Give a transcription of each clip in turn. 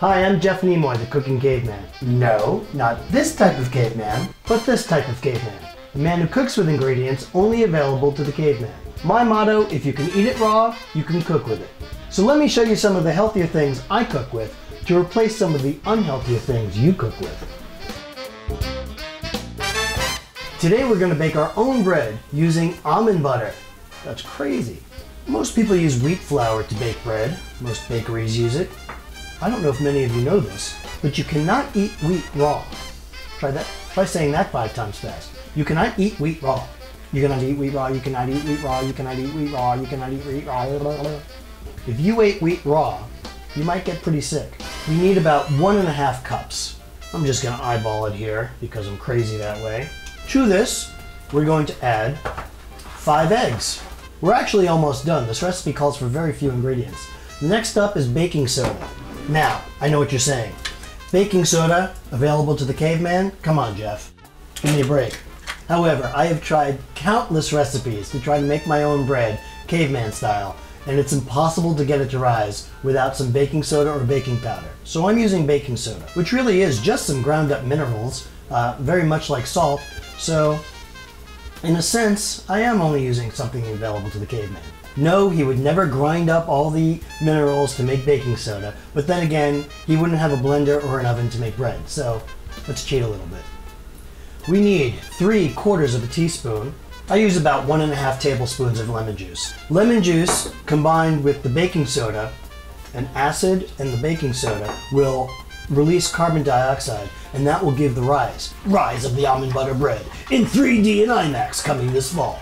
Hi, I'm Jeff Nimoy, the Cooking Caveman. No, not this type of caveman, but this type of caveman. A man who cooks with ingredients only available to the caveman. My motto, if you can eat it raw, you can cook with it. So let me show you some of the healthier things I cook with to replace some of the unhealthier things you cook with. Today we're going to bake our own bread using almond butter. That's crazy. Most people use wheat flour to bake bread. Most bakeries use it. I don't know if many of you know this, but you cannot eat wheat raw. Try that. Try saying that 5 times fast. You cannot eat wheat raw. You cannot eat wheat raw. You cannot eat wheat raw. You cannot eat wheat raw. You cannot eat wheat raw. If you ate wheat raw, you might get pretty sick. You need about 1.5 cups. I'm just going to eyeball it here because I'm crazy that way. To this, we're going to add 5 eggs. We're actually almost done. This recipe calls for very few ingredients. Next up is baking soda. Now, I know what you're saying. Baking soda, available to the caveman? Come on, Jeff. Give me a break. However, I have tried countless recipes to try to make my own bread, caveman style, and it's impossible to get it to rise without some baking soda or baking powder. So I'm using baking soda, which really is just some ground up minerals, very much like salt. So, in a sense, I am only using something available to the caveman. No, he would never grind up all the minerals to make baking soda, but then again, he wouldn't have a blender or an oven to make bread, so let's cheat a little bit. We need 3/4 of a teaspoon. I use about 1.5 tablespoons of lemon juice. Lemon juice combined with the baking soda, an acid and the baking soda will release carbon dioxide, and that will give the rise of the almond butter bread in 3D and IMAX coming this fall.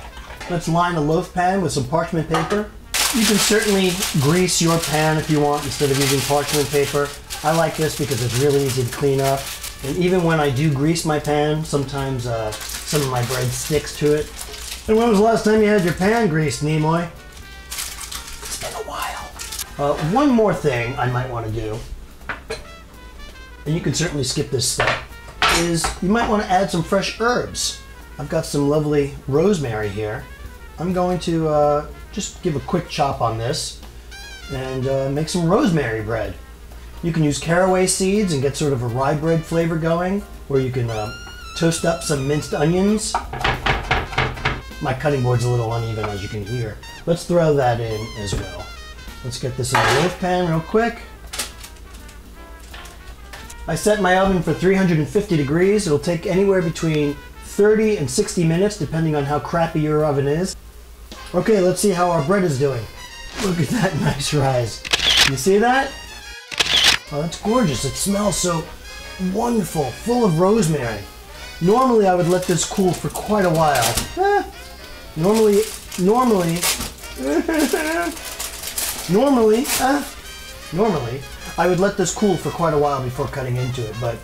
Let's line a loaf pan with some parchment paper. You can certainly grease your pan if you want instead of using parchment paper. I like this because it's really easy to clean up. And even when I do grease my pan, sometimes some of my bread sticks to it. And when was the last time you had your pan greased, Nimoy? It's been a while. One more thing I might want to do, and you can certainly skip this step, is you might want to add some fresh herbs. I've got some lovely rosemary here. I'm going to just give a quick chop on this and make some rosemary bread. You can use caraway seeds and get sort of a rye bread flavor going, or you can toast up some minced onions. My cutting board's a little uneven, as you can hear. Let's throw that in as well. Let's get this in the loaf pan real quick. I set my oven for 350 degrees. It'll take anywhere between 30 and 60 minutes, depending on how crappy your oven is. Okay, let's see how our bread is doing. Look at that nice rise. You see that? Oh, that's gorgeous. It smells so wonderful, full of rosemary. Normally, I would let this cool for quite a while. Normally, I would let this cool for quite a while before cutting into it, but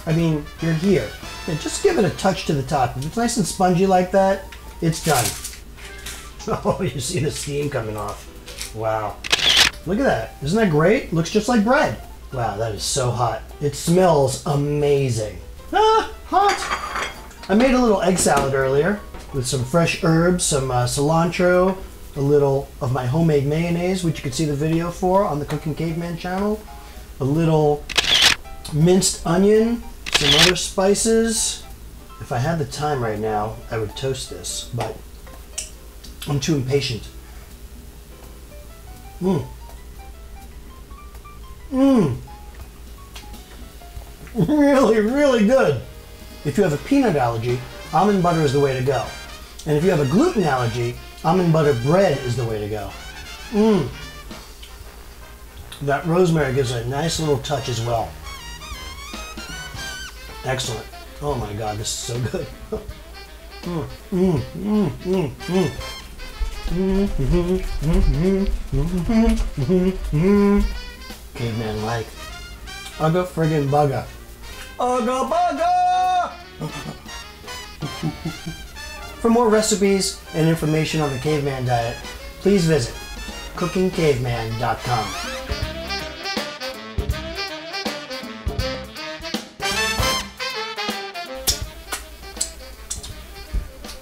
I mean, you're here. Yeah, just give it a touch to the top. If it's nice and spongy like that, it's done. Oh, you see the steam coming off. Wow. Look at that. Isn't that great? Looks just like bread. Wow, that is so hot. It smells amazing. Ah, hot. I made a little egg salad earlier with some fresh herbs, some cilantro, a little of my homemade mayonnaise, which you can see the video for on the Cooking Caveman channel, a little minced onion, some other spices. If I had the time right now, I would toast this, but I'm too impatient. Really, really good. If you have a peanut allergy, almond butter is the way to go. And if you have a gluten allergy, almond butter bread is the way to go. That rosemary gives it a nice little touch as well. Excellent. Oh my God, this is so good. Caveman like. Ugga friggin' bugga. Ugga bugga! For more recipes and information on the Caveman Diet, please visit cookingcaveman.com.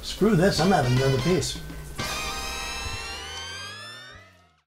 Screw this, I'm having another piece.